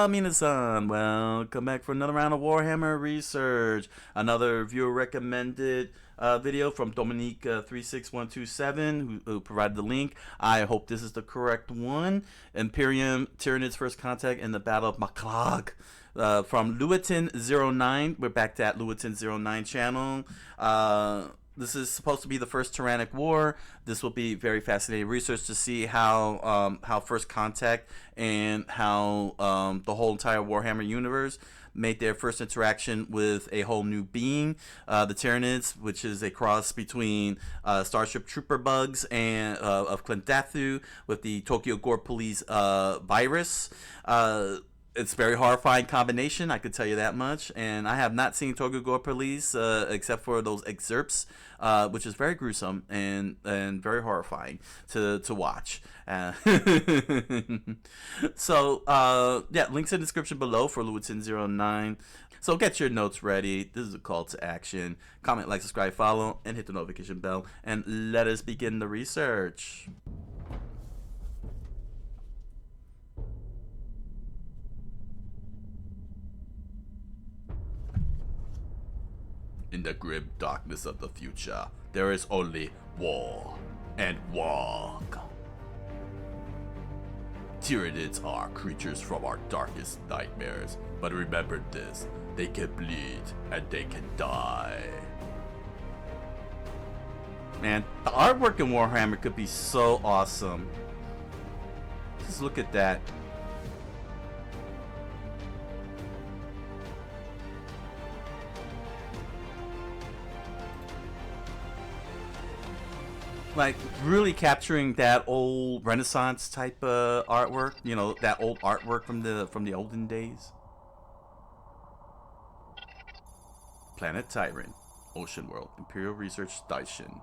Minasan, welcome back for another round of Warhammer research. Another viewer recommended video from Dominique 36127 who provided the link. I hope this is the correct one. Imperium Tyranids First Contact in the Battle of Macragge. From Lewitton09. We're back to that Lewitton09 channel. This is supposed to be the first Tyrannic War. This will be very fascinating research to see how First Contact and how the whole entire Warhammer universe made their first interaction with a whole new being, the Tyranids, which is a cross between Starship Trooper bugs and of Clendathu with the Tokyo Gore Police virus. It's a very horrifying combination, I could tell you that much. And I have not seen Tokyo Gore Police except for those excerpts, which is very gruesome and very horrifying to watch. So, yeah, links in the description below for Lewitton09. So get your notes ready. This is a call to action. Comment, like, subscribe, follow, and hit the notification bell. And let us begin the research. In the grim darkness of the future, there is only war and walk. Tyranids are creatures from our darkest nightmares, but remember this, they can bleed and they can die. Man, the artwork in Warhammer could be so awesome. Just look at that. Like really capturing that old Renaissance type artwork, you know, that old artwork from the olden days. Planet Tyrant, Ocean World, Imperial Research Station.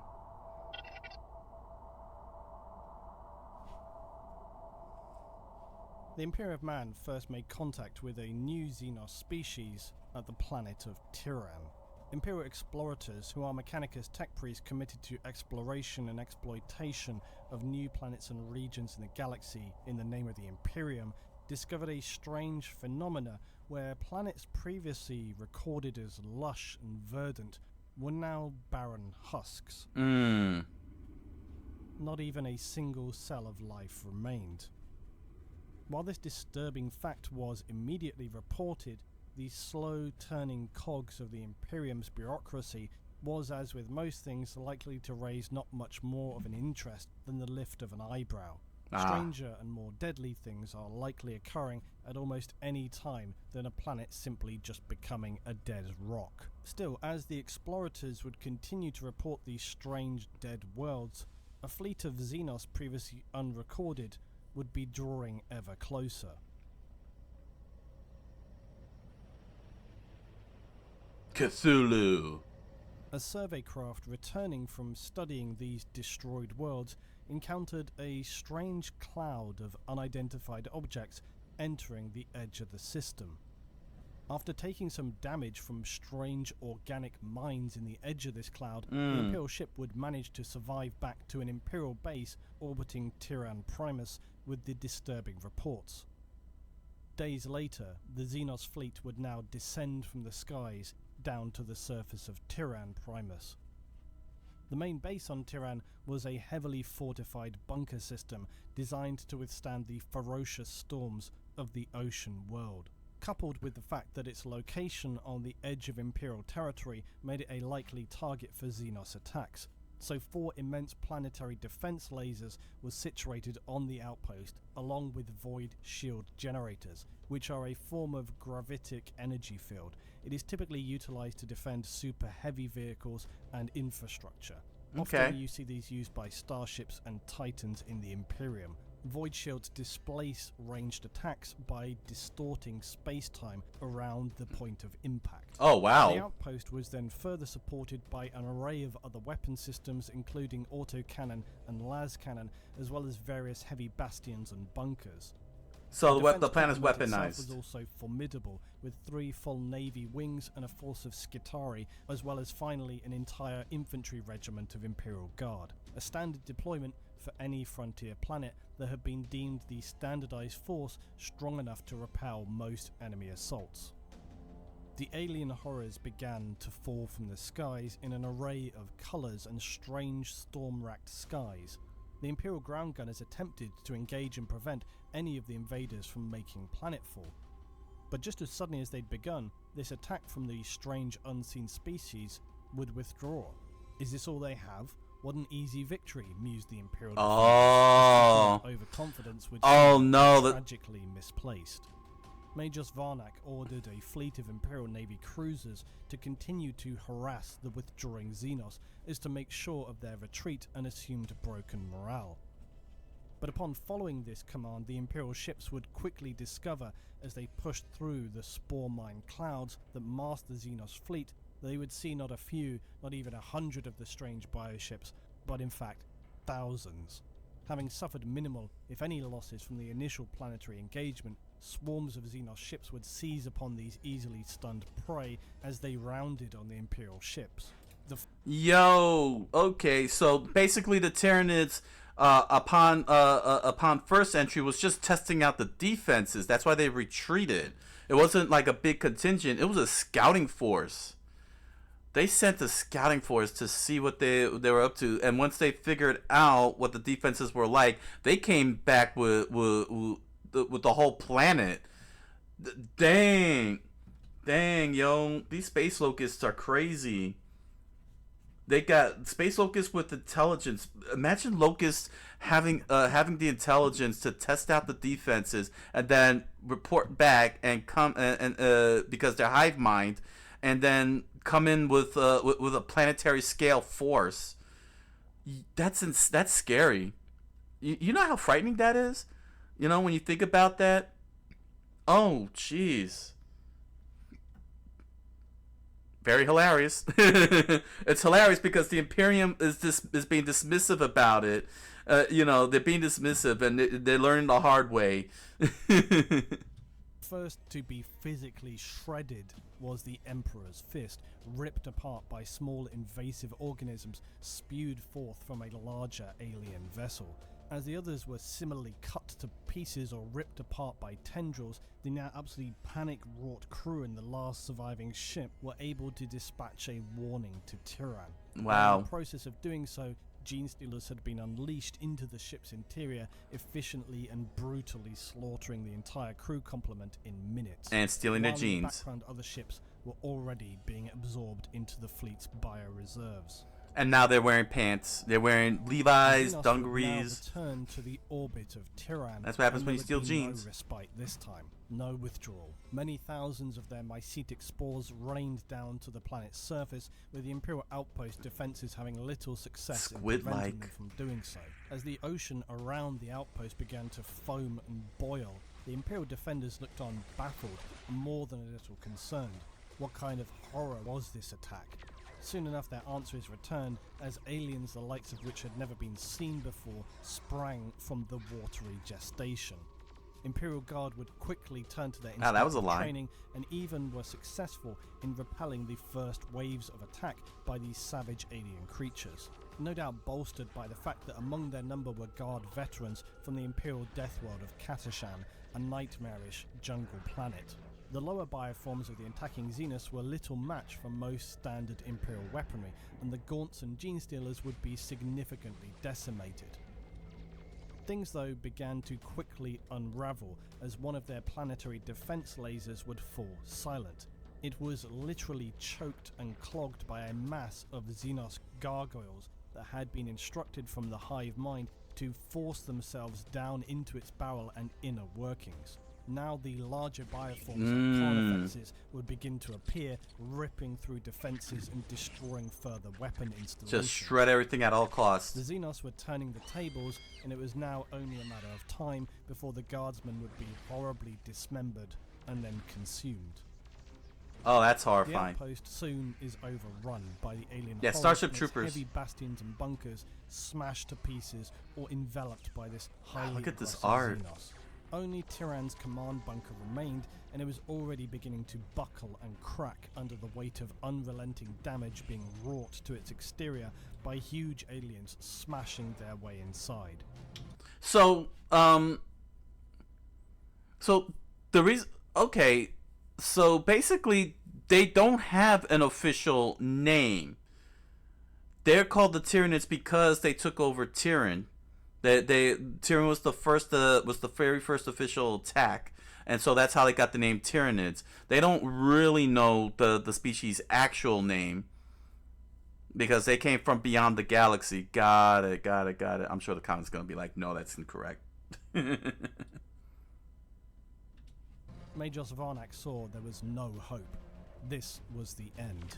The Imperium of Man first made contact with a new Xenos species at the planet of Tyran. Imperial explorators, who are Mechanicus tech priests committed to exploration and exploitation of new planets and regions in the galaxy in the name of the Imperium, discovered a strange phenomena where planets previously recorded as lush and verdant were now barren husks. Not even a single cell of life remained. While this disturbing fact was immediately reported, the slow-turning cogs of the Imperium's bureaucracy was, as with most things, likely to raise not much more of an interest than the lift of an eyebrow. Stranger and more deadly things are likely occurring at almost any time than a planet simply just becoming a dead rock. Still, as the explorators would continue to report these strange dead worlds, a fleet of Xenos previously unrecorded would be drawing ever closer. Cthulhu. A survey craft returning from studying these destroyed worlds encountered a strange cloud of unidentified objects entering the edge of the system. After taking some damage from strange organic mines in the edge of this cloud, the Imperial ship would manage to survive back to an Imperial base orbiting Tyran Primus with the disturbing reports. Days later, the Xenos fleet would now descend from the skies down to the surface of Tyran Primus. The main base on Tyran was a heavily fortified bunker system designed to withstand the ferocious storms of the ocean world. Coupled with the fact that its location on the edge of Imperial territory made it a likely target for Xenos attacks, so 4 immense planetary defense lasers were situated on the outpost, along with void shield generators, which are a form of gravitic energy field. It is typically utilized to defend super heavy vehicles and infrastructure. Often you see these used by starships and titans in the Imperium. Void shields displace ranged attacks by distorting space-time around the point of impact. Oh, wow. The outpost was then further supported by an array of other weapon systems, including autocannon and las cannon, as well as various heavy bastions and bunkers. So the defense planet's complement itself weaponized. was also formidable, with 3 full Navy wings and a force of Skitari, as well as finally an entire infantry regiment of Imperial Guard. A standard deployment for any frontier planet that had been deemed the standardized force strong enough to repel most enemy assaults. The alien horrors began to fall from the skies in an array of colours and strange storm-racked skies. The Imperial ground gunners attempted to engage and prevent any of the invaders from making planetfall. But just as suddenly as they'd begun, this attack from the strange unseen species would withdraw. Is this all they have? What an easy victory, mused the Imperial Oh. overconfidence would no, tragically misplaced. Major Varnak ordered a fleet of Imperial Navy cruisers to continue to harass the withdrawing Xenos as to make sure of their retreat and assumed broken morale. But upon following this command, the Imperial ships would quickly discover, as they pushed through the spore mine clouds that masked the Xenos fleet, they would see not a few, not even 100 of the strange bioships, but in fact thousands. Having suffered minimal, if any, losses from the initial planetary engagement, swarms of Xenos ships would seize upon these easily stunned prey as they rounded on the Imperial ships. Okay, so basically the Tyranids, upon first entry, was just testing out the defenses. That's why they retreated. It wasn't like a big contingent. It was a scouting force. They sent a scouting force to see what they were up to, and once they figured out what the defenses were like, they came back with the whole planet. Dang, yo, these space locusts are crazy. They got space locusts with intelligence. Imagine locusts having the intelligence to test out the defenses and then report back and come and because they're hive mind, and then come in with a planetary scale force. That's scary. You know how frightening that is? You know, when you think about that? Oh, jeez. Very hilarious. It's hilarious because the Imperium is being dismissive about it. You know, they're being dismissive, and they're learning the hard way. First to be physically shredded was the Emperor's Fist, ripped apart by small invasive organisms spewed forth from a larger alien vessel. As the others were similarly cut to pieces or ripped apart by tendrils, the now absolutely panic-wrought crew in the last surviving ship were able to dispatch a warning to Tyran. Wow. In the process of doing so, gene stealers had been unleashed into the ship's interior, efficiently and brutally slaughtering the entire crew complement in minutes. And stealing their While in the genes. background, other ships were already being absorbed into the fleet's bioreserves. And now they're wearing pants. They're wearing Levi's, Xenos dungarees. now returned to the orbit of Tyran. That's what happens and when you there steal would be genes. No respite this time. No withdrawal. Many thousands of their mycetic spores rained down to the planet's surface, with the Imperial outpost defenses having little success in preventing them from doing so. As the ocean around the outpost began to foam and boil, the Imperial defenders looked on baffled and more than a little concerned. What kind of horror was this attack? Soon enough their answers returned, as aliens the likes of which had never been seen before sprang from the watery gestation. Imperial Guard would quickly turn to their instinctive training and even were successful in repelling the first waves of attack by these savage alien creatures. No doubt bolstered by the fact that among their number were Guard veterans from the Imperial death world of Katashan, a nightmarish jungle planet. The lower bioforms of the attacking Xenos were little match for most standard Imperial weaponry, and the Gaunts and Gene Stealers would be significantly decimated. Things, though, began to quickly unravel as one of their planetary defense lasers would fall silent. It was literally choked and clogged by a mass of Xenos gargoyles that had been instructed from the hive mind to force themselves down into its barrel and inner workings. Now the larger bioforms of carnifexes would begin to appear, ripping through defenses and destroying further weapon installations. Just shred everything at all costs. The Xenos were turning the tables, and it was now only a matter of time before the guardsmen would be horribly dismembered and then consumed. Oh, that's horrifying. The outpost soon is overrun by the alien Yeah, horrors, Starship and its Troopers. heavy bastions and bunkers smashed to pieces or enveloped by this highly Look at this aggressive art. Xenos. Only Tyran's command bunker remained, and it was already beginning to buckle and crack under the weight of unrelenting damage being wrought to its exterior by huge aliens smashing their way inside. So, so the reason, okay, so basically they don't have an official name. They're called the Tyranids because they took over Tyran. Tyran was the very first official attack, and so that's how they got the name Tyranids. They don't really know the species' actual name because they came from beyond the galaxy. Got it. I'm sure the comment's gonna be like, no, that's incorrect. Major Varnak saw there was no hope. This was the end.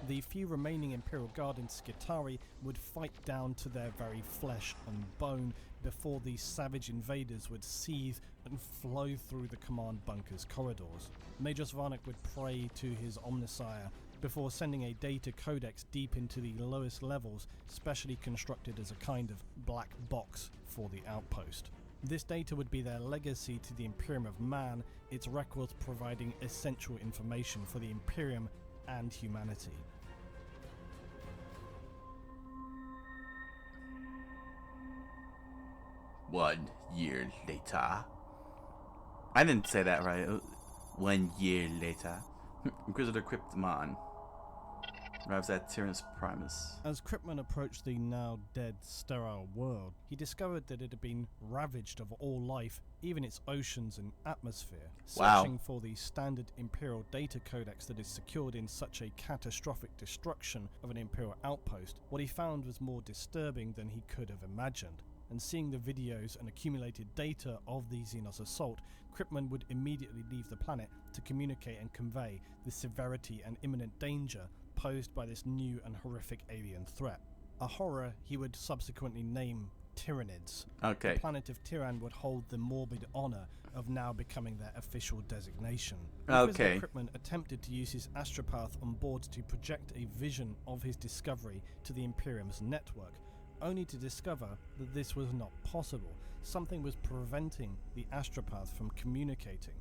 The few remaining Imperial Guard in Skitarii would fight down to their very flesh and bone before these savage invaders would seethe and flow through the command bunker's corridors. Major Varnak would pray to his Omnissiah before sending a data codex deep into the lowest levels, specially constructed as a kind of black box for the outpost. This data would be their legacy to the Imperium of Man, its records providing essential information for the Imperium and humanity. One year later. I didn't say that right. 1 year later. Inquisitor Cryptman arrives at Tyrannus Primus. As Cryptman approached the now dead, sterile world, he discovered that it had been ravaged of all life, even its oceans and atmosphere. Wow. Searching for the standard Imperial data codex that is secured in such a catastrophic destruction of an Imperial outpost, what he found was more disturbing than he could have imagined. And seeing the videos and accumulated data of the Xenos assault, Cryptman would immediately leave the planet to communicate and convey the severity and imminent danger posed by this new and horrific alien threat. A horror he would subsequently name Tyranids. Okay. The planet of Tyran would hold the morbid honor of now becoming their official designation. Okay. Cryptman attempted to use his astropath on board to project a vision of his discovery to the Imperium's network, only to discover that this was not possible. Something was preventing the astropath from communicating.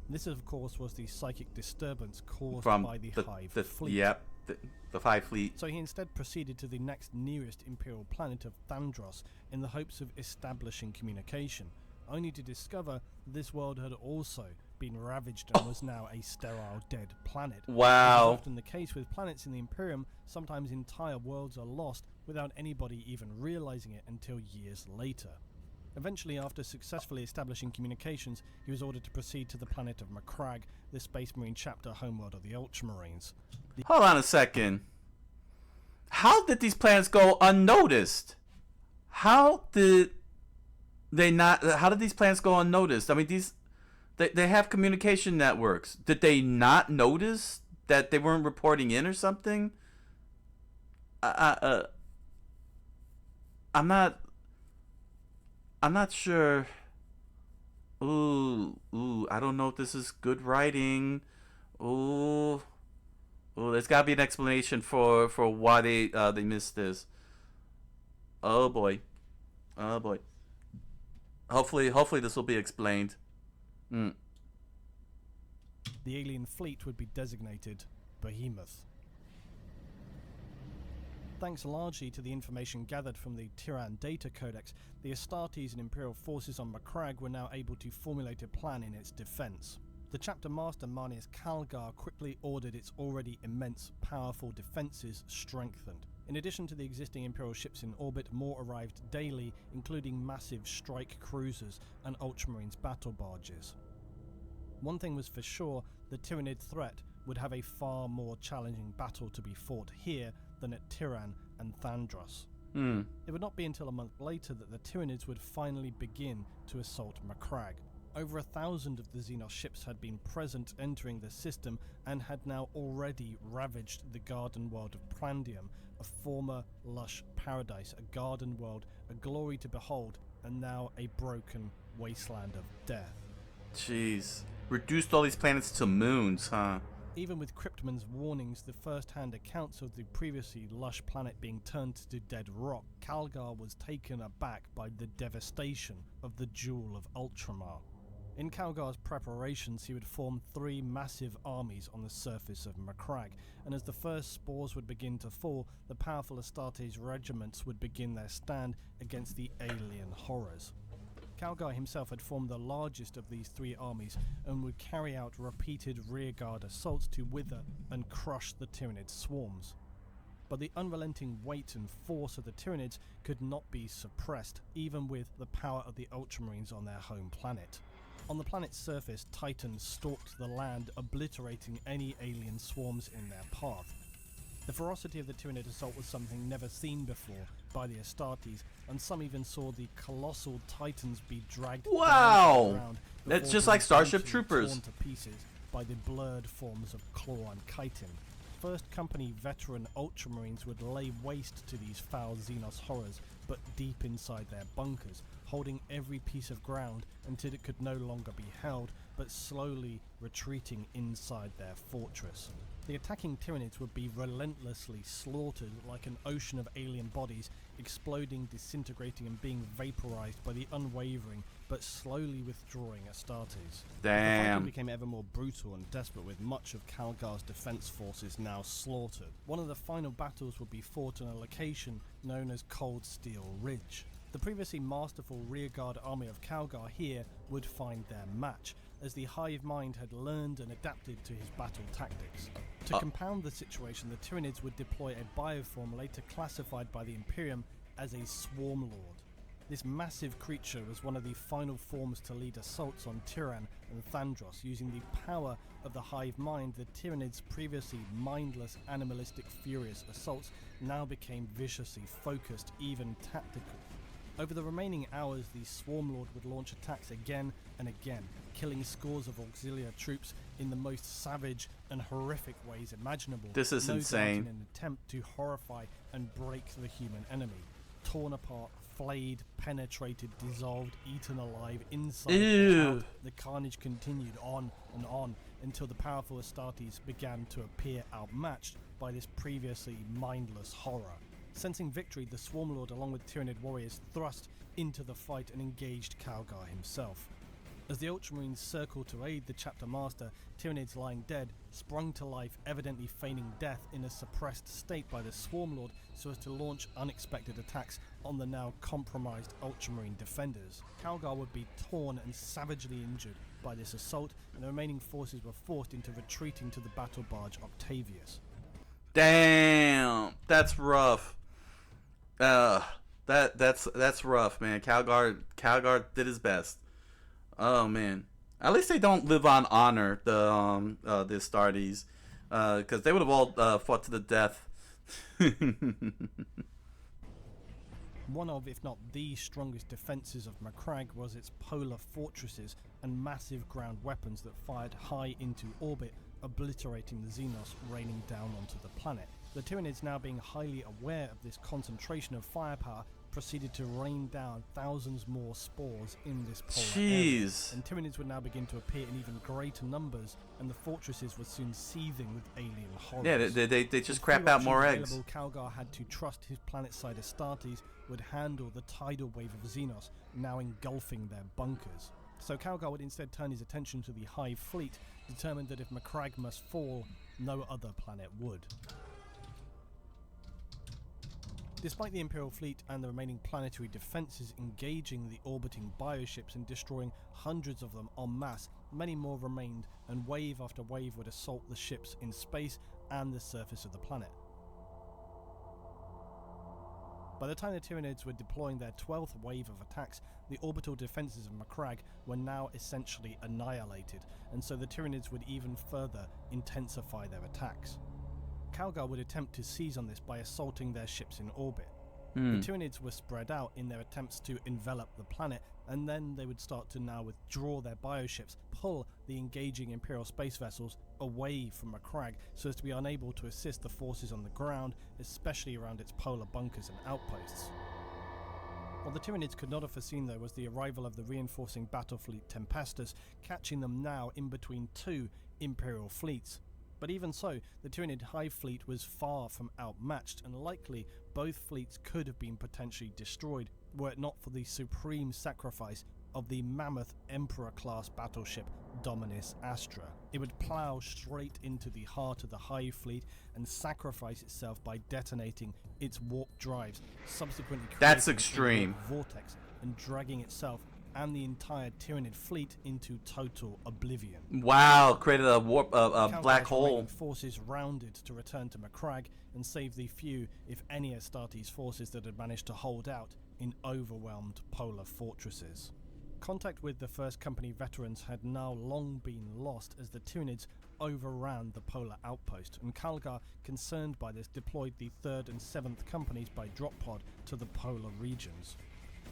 This, of course, was the psychic disturbance caused by the Hive fleet. Yep, the Hive fleet. So he instead proceeded to the next nearest Imperial planet of Thurs in the hopes of establishing communication, only to discover this world had also been ravaged and was now a sterile, dead planet. Wow. As is often the case with planets in the Imperium, sometimes entire worlds are lost without anybody even realizing it until years later. Eventually, after successfully establishing communications, he was ordered to proceed to the planet of Macragge, the Space Marine chapter homeworld of the Ultramarines. Hold on a second. How did these planets go unnoticed? How did these planets go unnoticed? I mean, they have communication networks. Did they not notice that they weren't reporting in or something? I'm not sure. Ooh, I don't know if this is good writing. Ooh, there's gotta be an explanation for why they missed this. Oh boy. Hopefully this will be explained. The alien fleet would be designated Behemoth. Thanks largely to the information gathered from the Tyran data codex, the Astartes and Imperial forces on Macragge were now able to formulate a plan in its defense. The chapter master Marneus Calgar quickly ordered its already immense, powerful defenses strengthened. In addition to the existing Imperial ships in orbit, more arrived daily, including massive strike cruisers and Ultramarines battle barges. One thing was for sure, the Tyranid threat would have a far more challenging battle to be fought here than at Tyran and Thurs. It would not be until a month later that the Tyranids would finally begin to assault Macragge. Over 1,000 of the Xenos ships had been present entering the system and had now already ravaged the garden world of Prandium, a former lush paradise, a garden world, a glory to behold, and now a broken wasteland of death. Jeez. Reduced all these planets to moons, huh? Even with Cryptman's warnings, the first-hand accounts of the previously lush planet being turned to dead rock, Calgar was taken aback by the devastation of the Jewel of Ultramar. In Calgar's preparations, he would form 3 massive armies on the surface of Macragge, and as the first spores would begin to fall, the powerful Astartes regiments would begin their stand against the alien horrors. Calgar himself had formed the largest of these 3 armies and would carry out repeated rearguard assaults to wither and crush the Tyranid swarms. But the unrelenting weight and force of the Tyranids could not be suppressed, even with the power of the Ultramarines on their home planet. On the planet's surface, Titans stalked the land, obliterating any alien swarms in their path. The ferocity of the Tyranid assault was something never seen before by the Astartes, and some even saw the colossal Titans be dragged down to the ground. That's just like Starship before Troopers. torn to pieces by the blurred forms of Claw and Chitin. First Company veteran Ultramarines would lay waste to these foul Xenos horrors, but deep inside their bunkers, holding every piece of ground until it could no longer be held, but slowly retreating inside their fortress. The attacking Tyranids would be relentlessly slaughtered like an ocean of alien bodies, exploding, disintegrating and being vaporized by the unwavering but slowly withdrawing Astartes. The fighting became ever more brutal and desperate, with much of Calgar's defense forces now slaughtered. One of the final battles would be fought on a location known as Cold Steel Ridge. The previously masterful rearguard army of Calgar here would find their match, as the hive mind had learned and adapted to his battle tactics. To compound the situation, the Tyranids would deploy a bioform later classified by the Imperium as a Swarm Lord. This massive creature was one of the final forms to lead assaults on Tyran and Thandros. Using the power of the hive mind, the Tyranids' previously mindless, animalistic, furious assaults now became viciously focused, even tactical. Over the remaining hours, the Swarm Lord would launch attacks again and again, killing scores of auxiliary troops in the most savage and horrific ways imaginable. This is insane. In an attempt to horrify and break the human enemy. Torn apart, flayed, penetrated, dissolved, eaten alive, inside and out, the carnage continued on and on until the powerful Astartes began to appear outmatched by this previously mindless horror. Sensing victory, the Swarm Lord along with Tyranid warriors thrust into the fight and engaged Calgar himself. As the Ultramarines circled to aid the Chapter Master, Tyranids lying dead sprung to life, evidently feigning death in a suppressed state by the Swarm Lord so as to launch unexpected attacks on the now compromised Ultramarine defenders. Calgar would be torn and savagely injured by this assault, and the remaining forces were forced into retreating to the battle barge Octavius. Damn, that's rough. That's rough, man. Calgar did his best. Oh man, at least they don't live on honor, the Astartes, because they would have all fought to the death. One of, if not the strongest defences of Macragge was its polar fortresses and massive ground weapons that fired high into orbit, obliterating the Xenos raining down onto the planet. The Tyranids, now being highly aware of this concentration of firepower, proceeded to rain down thousands more spores in this polar area. And Tyranids would now begin to appear in even greater numbers, and the fortresses were soon seething with alien horrors. Yeah, they just crap out more eggs. Calgar had to trust his planet-side Astartes would handle the tidal wave of Xenos, now engulfing their bunkers. So Calgar would instead turn his attention to the Hive fleet, determined that if Macragge must fall, no other planet would. Despite the Imperial fleet and the remaining planetary defences engaging the orbiting bioships and destroying hundreds of them en masse, many more remained, and wave after wave would assault the ships in space and the surface of the planet. By the time the Tyranids were deploying their 12th wave of attacks, the orbital defences of Macragge were now essentially annihilated, and so the Tyranids would even further intensify their attacks. Calgar would attempt to seize on this by assaulting their ships in orbit. The Tyranids were spread out in their attempts to envelop the planet, and then they would start to now withdraw their bioships, pull the engaging Imperial space vessels away from Macragge so as to be unable to assist the forces on the ground, especially around its polar bunkers and outposts. What the Tyranids could not have foreseen, though, was the arrival of the reinforcing battle fleet Tempestus, catching them now in between 2 Imperial fleets. But even so, the Tyranid Hive fleet was far from outmatched, and likely both fleets could have been potentially destroyed were it not for the supreme sacrifice of the mammoth Emperor-class battleship Dominus Astra. It would plough straight into the heart of the Hive fleet and sacrifice itself by detonating its warp drives, subsequently That's creating extreme. a warp vortex and dragging itself and the entire Tyranid fleet into total oblivion. Wow, created a warp, a black Calgar's hole. remaining forces rounded to return to Macragge and save the few, if any, Astartes forces that had managed to hold out in overwhelmed polar fortresses. Contact with the First Company veterans had now long been lost as the Tyranids overran the polar outpost, and Calgar, concerned by this, deployed the 3rd and 7th Companies by drop pod to the polar regions.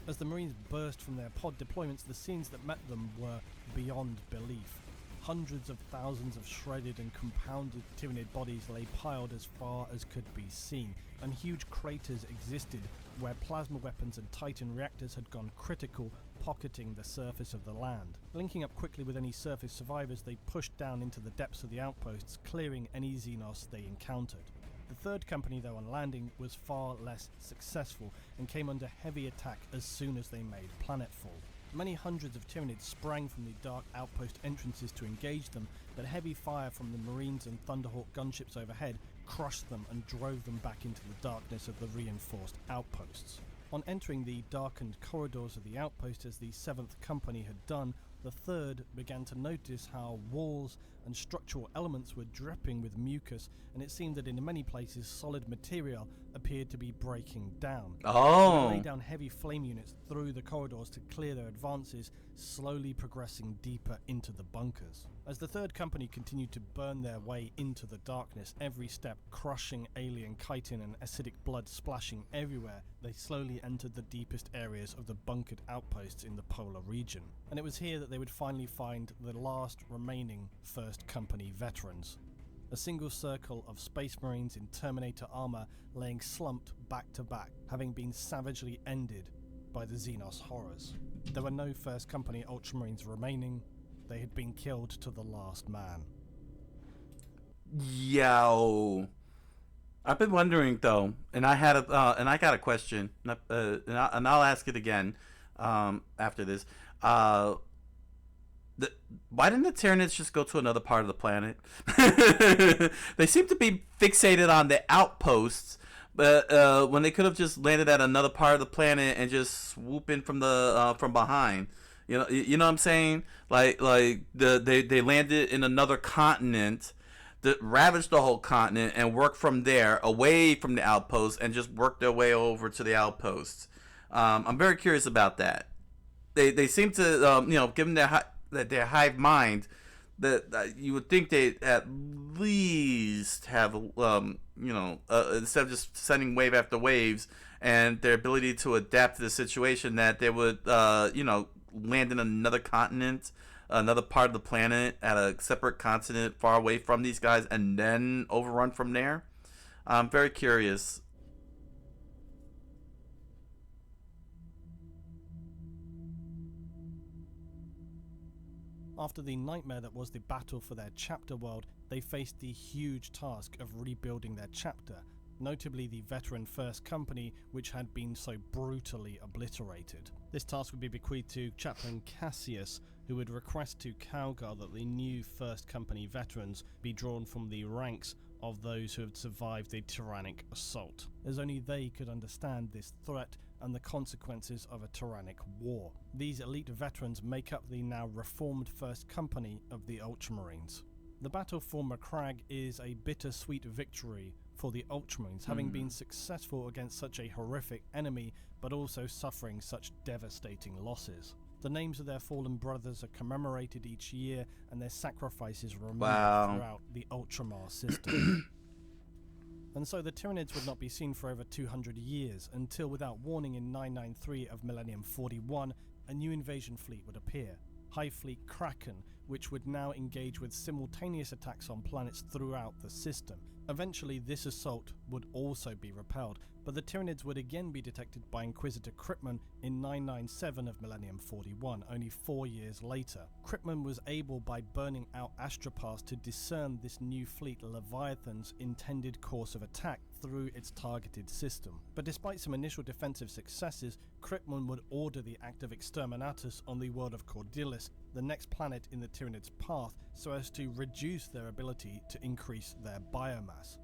As the Marines burst from their pod deployments, the scenes that met them were beyond belief. Hundreds of thousands of shredded and compounded Tyranid bodies lay piled as far as could be seen, and huge craters existed where plasma weapons and Titan reactors had gone critical, pocketing the surface of the land. Linking up quickly with any surface survivors, they pushed down into the depths of the outposts, clearing any Xenos they encountered. The 3rd Company, though, on landing was far less successful and came under heavy attack as soon as they made planetfall. Many hundreds of Tyranids sprang from the dark outpost entrances to engage them, but heavy fire from the Marines and Thunderhawk gunships overhead crushed them and drove them back into the darkness of the reinforced outposts. On entering the darkened corridors of the outpost as the 7th Company had done, the 3rd began to notice how walls and structural elements were dripping with mucus, and it seemed that in many places solid material appeared to be breaking down. Oh. They laid down heavy flame units through the corridors to clear their advances, slowly progressing deeper into the bunkers. As the 3rd Company continued to burn their way into the darkness, every step crushing alien chitin and acidic blood splashing everywhere, they slowly entered the deepest areas of the bunkered outposts in the polar region. And it was here that they would finally find the last remaining 1st Company veterans. A single circle of Space Marines in Terminator armor laying slumped back to back, having been savagely ended by the Xenos horrors. There were no 1st Company Ultramarines remaining. They had been killed to the last man. Yo, I've been wondering though, and I got a question, and I'll ask it again after this. Why didn't the Tyranids just go to another part of the planet? They seem to be fixated on the outposts, but when they could have just landed at another part of the planet and just swoop in from the from behind. You know what I'm saying? Like they landed in another continent, that ravaged the whole continent, and worked from there away from the outposts and just worked their way over to the outposts. I'm very curious about that. They seem to given their hive mind, that you would think they at least have instead of just sending wave after waves, and their ability to adapt to the situation, that they would land in another continent, another part of the planet, at a separate continent far away from these guys, and then overrun from there. I'm very curious. After the nightmare that was the battle for their chapter world, they faced the huge task of rebuilding their chapter, notably the veteran 1st Company, which had been so brutally obliterated. This task would be bequeathed to Chaplain Cassius, who would request to Calgar that the new 1st Company veterans be drawn from the ranks of those who had survived the tyrannic assault, as only they could understand this threat and the consequences of a tyrannic war. These elite veterans make up the now reformed 1st Company of the Ultramarines. The battle for Macragge is a bittersweet victory for the Ultramarines, having been successful against such a horrific enemy, but also suffering such devastating losses. The names of their fallen brothers are commemorated each year, and their sacrifices remain throughout the Ultramar system. And so the Tyranids would not be seen for over 200 years, until without warning in 993 of Millennium 41, a new invasion fleet would appear. Hive Fleet Kraken, which would now engage with simultaneous attacks on planets throughout the system. Eventually this assault would also be repelled, but the Tyranids would again be detected by Inquisitor Kryptman in 997 of Millennium 41, only 4 years later. Kryptman was able, by burning out Astropass, to discern this new fleet Leviathan's intended course of attack through its targeted system. But despite some initial defensive successes, Kryptman would order the act of Exterminatus on the world of Cordelis, the next planet in the Tyranids' path, so as to reduce their ability to increase their biomass.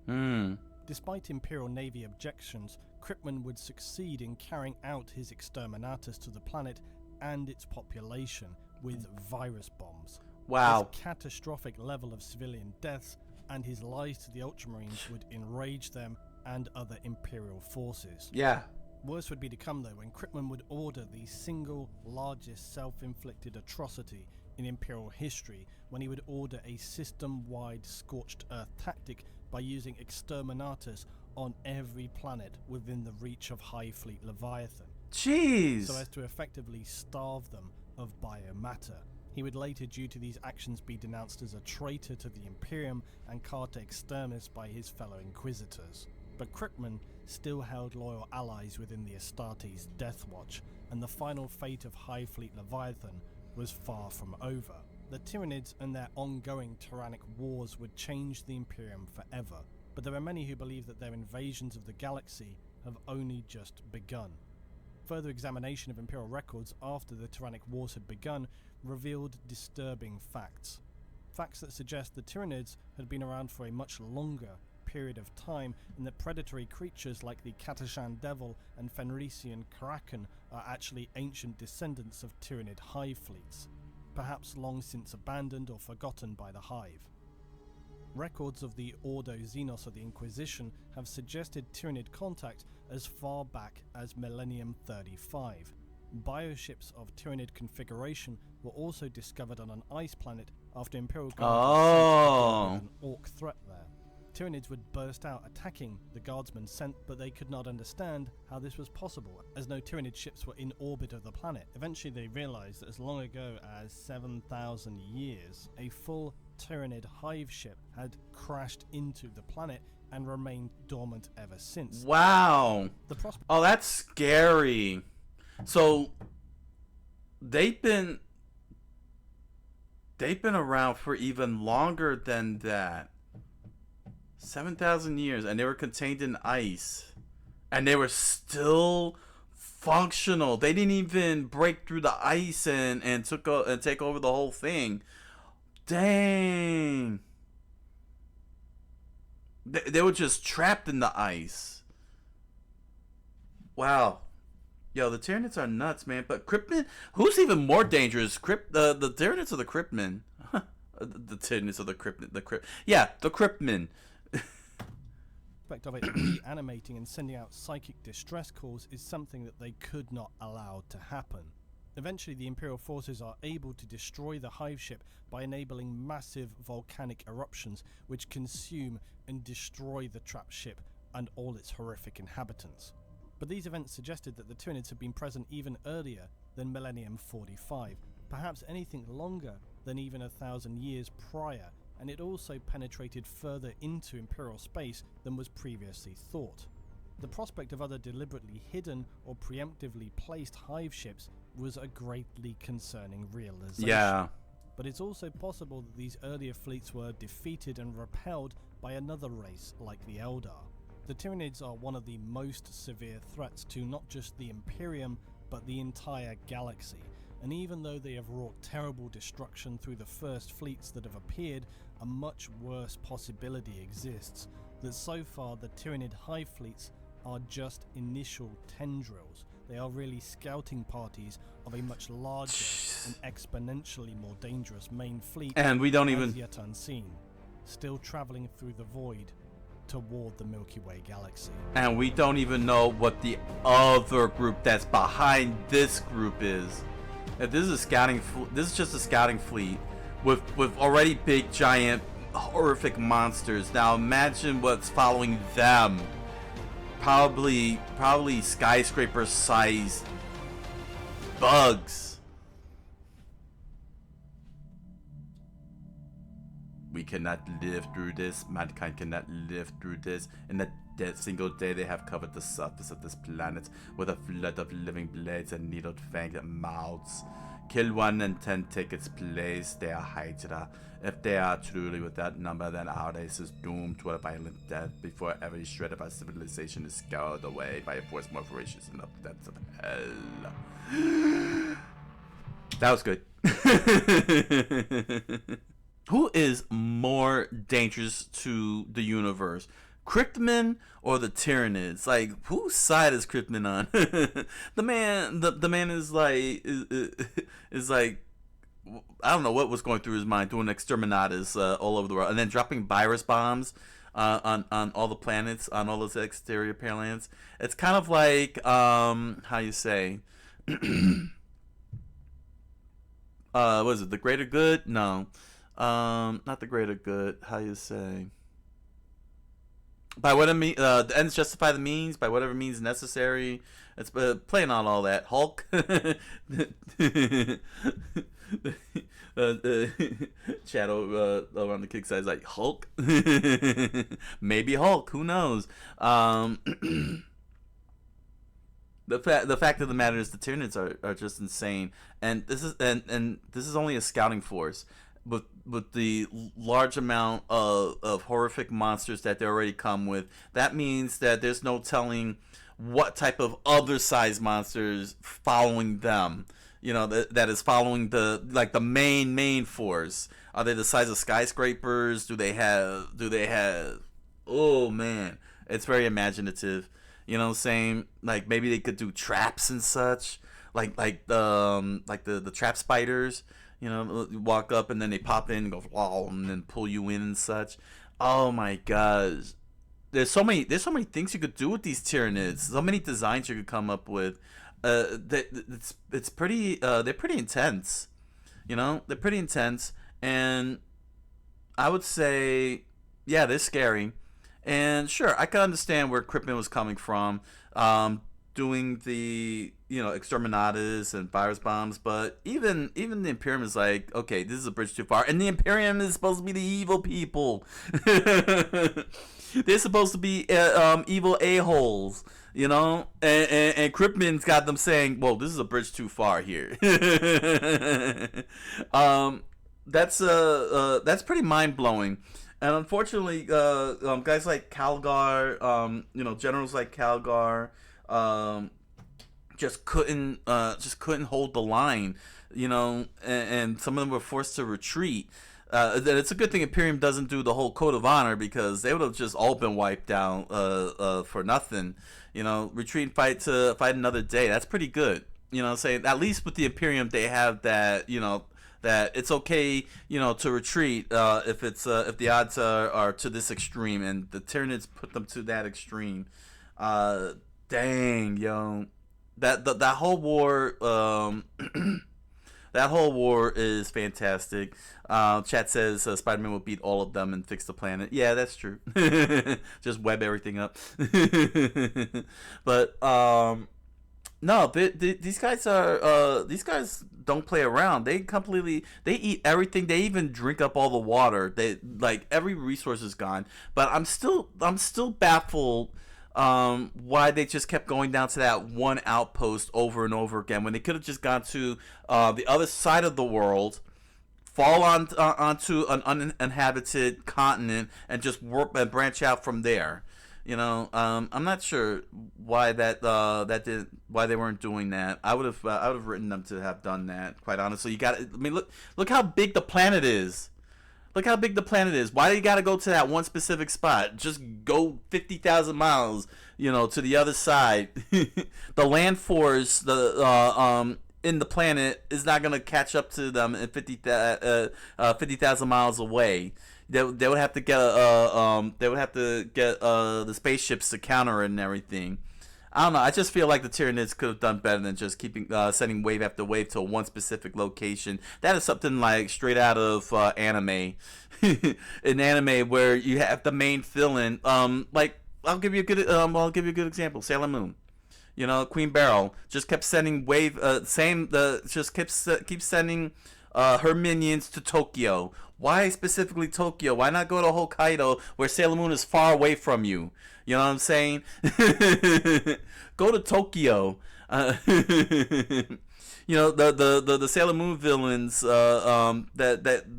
Despite Imperial Navy objections, Kryptman would succeed in carrying out his Exterminatus to the planet and its population with virus bombs. Wow. His catastrophic level of civilian deaths and his lies to the Ultramarines would enrage them and other Imperial forces. Yeah. Worse would be to come though when Kryptman would order the single largest self-inflicted atrocity in Imperial history, when he would order a system-wide scorched earth tactic by using Exterminatus on every planet within the reach of High Fleet Leviathan. Jeez! So as to effectively starve them of biomatter. He would later, due to these actions, be denounced as a traitor to the Imperium and Carta Externis by his fellow Inquisitors. But Kryptman still held loyal allies within the Astartes' Death Watch, and the final fate of High Fleet Leviathan was far from over. The Tyranids and their ongoing tyrannic wars would change the Imperium forever, but there are many who believe that their invasions of the galaxy have only just begun. Further examination of Imperial records after the tyrannic wars had begun revealed disturbing facts. Facts that suggest the Tyranids had been around for a much longer period of time, and that predatory creatures like the Katashan Devil and Fenrisian Kraken are actually ancient descendants of Tyranid hive fleets, perhaps long since abandoned or forgotten by the Hive. Records of the Ordo Xenos of the Inquisition have suggested Tyranid contact as far back as Millennium 35. Bioships of Tyranid configuration were also discovered on an ice planet after Imperial Guards sensed an orc threat there. Tyranids would burst out attacking the guardsmen sent, but they could not understand how this was possible, as no Tyranid ships were in orbit of the planet. Eventually they realized that as long ago as 7,000 years, a full Tyranid hive ship had crashed into the planet and remained dormant ever since. Wow. Oh, that's scary. So they've been around for even longer than that. 7,000 years, and they were contained in ice, and they were still functional. They didn't even break through the ice and take over the whole thing. Dang. They were just trapped in the ice. Wow. Yo, the Tyranids are nuts, man. But Kryptman, who's even more dangerous? The Tyranids or the Kryptman? The Tyranids or the Kryptman? The Kryptman. Of it reanimating and sending out psychic distress calls is something that they could not allow to happen. Eventually the Imperial forces are able to destroy the hive ship by enabling massive volcanic eruptions which consume and destroy the trapped ship and all its horrific inhabitants. But these events suggested that the Tyranids had been present even earlier than Millennium 45, perhaps anything longer than even 1,000 years prior, and it also penetrated further into Imperial space than was previously thought. The prospect of other deliberately hidden or preemptively placed hive ships was a greatly concerning realization. Yeah. But it's also possible that these earlier fleets were defeated and repelled by another race like the Eldar. The Tyranids are one of the most severe threats to not just the Imperium, but the entire galaxy. And even though they have wrought terrible destruction through the first fleets that have appeared, a much worse possibility exists, that so far the Tyranid hive fleets are just initial tendrils. They are really scouting parties of a much larger and exponentially more dangerous main fleet, and we don't even yet unseen, still traveling through the void toward the Milky Way galaxy. And we don't even know what the other group that's behind this group is. If this is a scouting, this is just a scouting fleet with already big, giant, horrific monsters. Now imagine what's following them. Probably skyscraper-sized bugs. we cannot live through this. Mankind cannot live through this. In that single day, they have covered the surface of this planet with a flood of living blades and needled fanged mouths. Kill one and 10 take its place. They are Hydra. If they are truly without number, then our race is doomed to a violent death before every shred of our civilization is scoured away by a force more voracious than the depths of hell. That was good. Who is more dangerous to the universe? Cryptmen or the Tyranids? Like, whose side is Cryptmen on? the man is like I don't know what was going through his mind, doing exterminatus all over the world, and then dropping virus bombs on all the planets, on all those exterior planets. It's kind of like how you say, what is it? The greater good? No, not the greater good. How you say? By what I mean, the ends justify the means. By whatever means necessary. It's playing on all that. Hulk. Shadow on the kick side is like Hulk. Maybe Hulk. Who knows? The fact of the matter is the Tyranids are just insane, and this is only a scouting force. With the large amount of horrific monsters that they already come with, that means that there's no telling what type of other size monsters following them. You know, that is following the main force. Are they the size of skyscrapers? Do they have? Oh man, it's very imaginative. You know, saying like maybe they could do traps and such, like the trap spiders. You know, walk up and then they pop in and go wow, and then pull you in and such. Oh my gosh, there's so many things you could do with these Tyranids. So many designs you could come up with. It's pretty. They're pretty intense. You know, they're pretty intense, and I would say, yeah, they're scary. And sure, I can understand where Cryptman was coming from. Doing the exterminatus and virus bombs, but even the Imperium is like, okay, this is a bridge too far, and the Imperium is supposed to be the evil people. They're supposed to be evil a-holes, and Cryptman's got them saying, well, this is a bridge too far here. That's pretty mind-blowing. And unfortunately, guys like Calgar, generals like Calgar, just couldn't hold the line, and some of them were forced to retreat. It's a good thing Imperium doesn't do the whole code of honor, because they would have just all been wiped out for nothing. Retreat and fight another day. That's pretty good. Saying at least with the Imperium they have that that it's okay to retreat if the odds are to this extreme, and the Tyranids put them to that extreme. Dang, yo, that whole war, that whole war is fantastic. Chat says Spider-Man will beat all of them and fix the planet. Yeah, that's true. Just web everything up. But no, these guys don't play around. They eat everything. They even drink up all the water. They every resource is gone. But I'm still baffled. Why they just kept going down to that one outpost over and over again, when they could have just gone to the other side of the world, fall onto an uninhabited continent, and just work and branch out from there. I'm not sure why why they weren't doing that. I would have written them to have done that. Quite honestly, look how big the planet is. Look how big the planet is. Why do you got to go to that one specific spot? Just go 50,000 miles, to the other side. The land force, in the planet is not gonna catch up to them in 50,000 miles away. They would have to get the spaceships to counter it and everything. I don't know. I just feel like the Tyranids could have done better than just keeping sending wave after wave to one specific location. That is something like straight out of anime. In anime, where you have the main villain. I'll give you a good example. Sailor Moon. Queen Beryl just kept sending keeps sending her minions to Tokyo. Why specifically Tokyo? Why not go to Hokkaido where Sailor Moon is far away from you? You know what I'm saying? Go to Tokyo. You know, the Sailor Moon villains that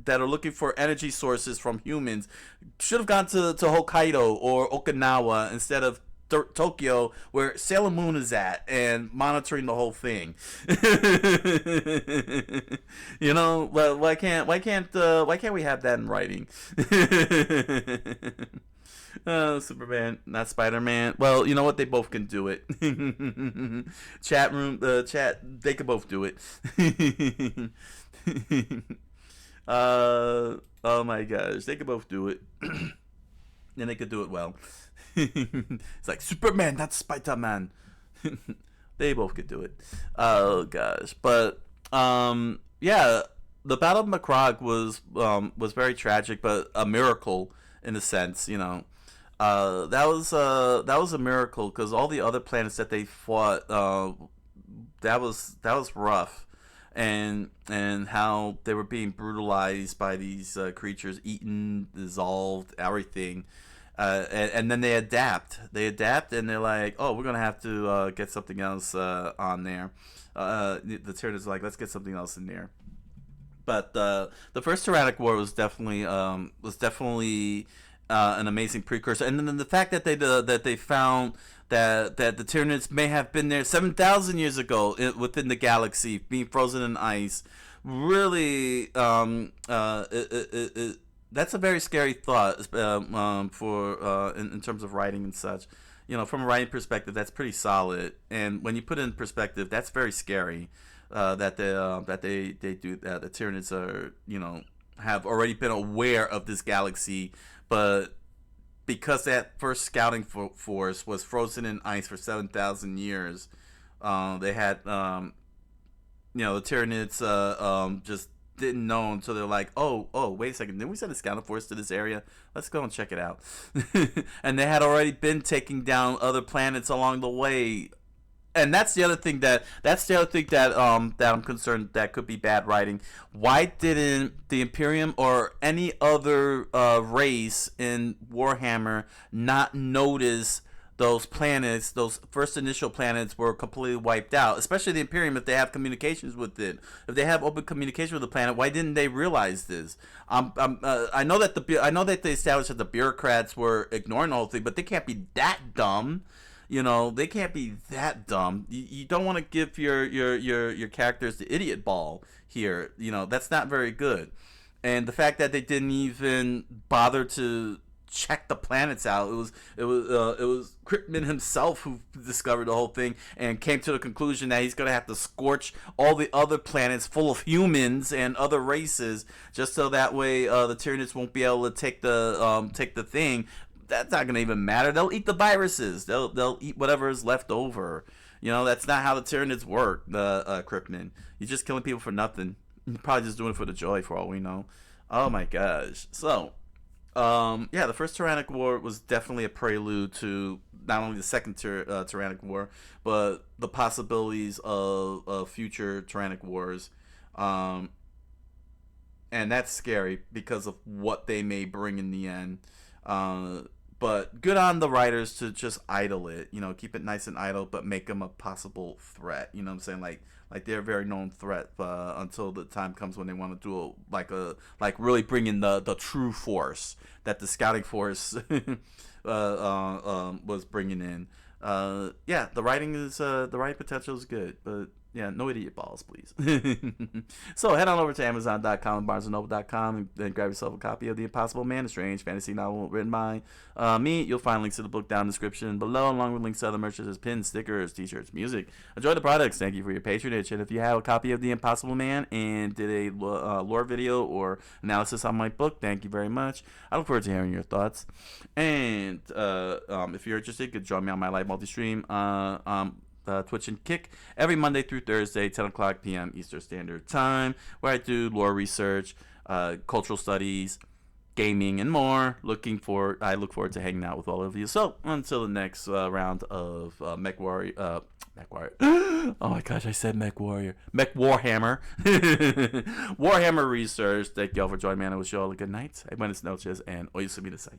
are looking for energy sources from humans should have gone to Hokkaido or Okinawa instead of Tokyo, where Sailor Moon is at and monitoring the whole thing. You know, well, why can't we have that in writing? Superman, not Spider-Man. Well, you know what? They both can do it. Chat room, they can both do it. Oh my gosh, they can both do it, and they could do it well. It's like Superman, not Spider-Man. They both could do it. Oh gosh, but yeah, the Battle of Macragge was very tragic, but a miracle in a sense. You know, that was a miracle because all the other planets that they fought, that was rough, and how they were being brutalized by these creatures, eaten, dissolved, everything. And then they adapt, and they're like, oh, we're gonna have to get something else on there. The Tyranids are like, let's get something else in there. But the first Tyrannic War was definitely an amazing precursor, and then the fact that they found that the Tyranids may have been there 7,000 years ago within the galaxy, being frozen in ice, really that's a very scary thought for in terms of writing and such. You know, from a writing perspective, that's pretty solid. And when you put it in perspective, that's very scary. That they do that. The Tyranids are, you know, have already been aware of this galaxy, but because that first scouting force was frozen in ice for 7,000 years, they had you know, the Tyranids just didn't know until they're like, oh, wait a second, didn't we send a scouting force to this area? Let's go and check it out. And they had already been taking down other planets along the way. And that's the other thing that I'm concerned that could be bad writing. Why didn't the Imperium or any other race in Warhammer not notice those planets, those first initial planets were completely wiped out, especially the Imperium if they have communications with it. If they have open communication with the planet, why didn't they realize this? I know that they established that the bureaucrats were ignoring the whole thing, but they can't be that dumb. You know, they can't be that dumb. You don't want to give your characters the idiot ball here. You know, that's not very good. And the fact that they didn't even bother to check the planets out. It was Krypton himself who discovered the whole thing and came to the conclusion that he's gonna have to scorch all the other planets full of humans and other races just so that way the Tyranids won't be able to take the thing. That's not gonna even matter. They'll eat the viruses. They'll eat whatever is left over. You know, that's not how the Tyranids work. The Krypton. You're just killing people for nothing. You're probably just doing it for the joy, for all we know. Oh my gosh. So. Yeah, the first Tyrannic War was definitely a prelude to not only the second Tyrannic War, but the possibilities of future Tyrannic Wars. And that's scary because of what they may bring in the end. But good on the writers to just idle it, you know, keep it nice and idle, but make them a possible threat. You know what I'm saying? Like they're a very known threat until the time comes when they want to do like really bring in the true force that the scouting force was bringing in. Yeah, the writing potential is good, but yeah, no idiot balls, please. So head on over to Amazon.com and BarnesandNoble.com and grab yourself a copy of The Impossible Man, a strange fantasy novel written by me. You'll find links to the book down in the description below, along with links to other merchandise, pins, stickers, t-shirts, music. Enjoy the products. Thank you for your patronage. And if you have a copy of The Impossible Man and did a lore video or analysis on my book, thank you very much. I look forward to hearing your thoughts. And if you're interested, you could join me on my live multi-stream Twitch and Kick every Monday through Thursday, 10 o'clock p.m. Eastern Standard Time, where I do lore research, cultural studies, gaming, and more. I look forward to hanging out with all of you. So until the next round of Mech Warrior. Oh my gosh, I said Mech Warrior. Mech Warhammer. Warhammer Research. Thank y'all for joining me, and I wish you all a good night. Buenas noches, and oyasumi nasai.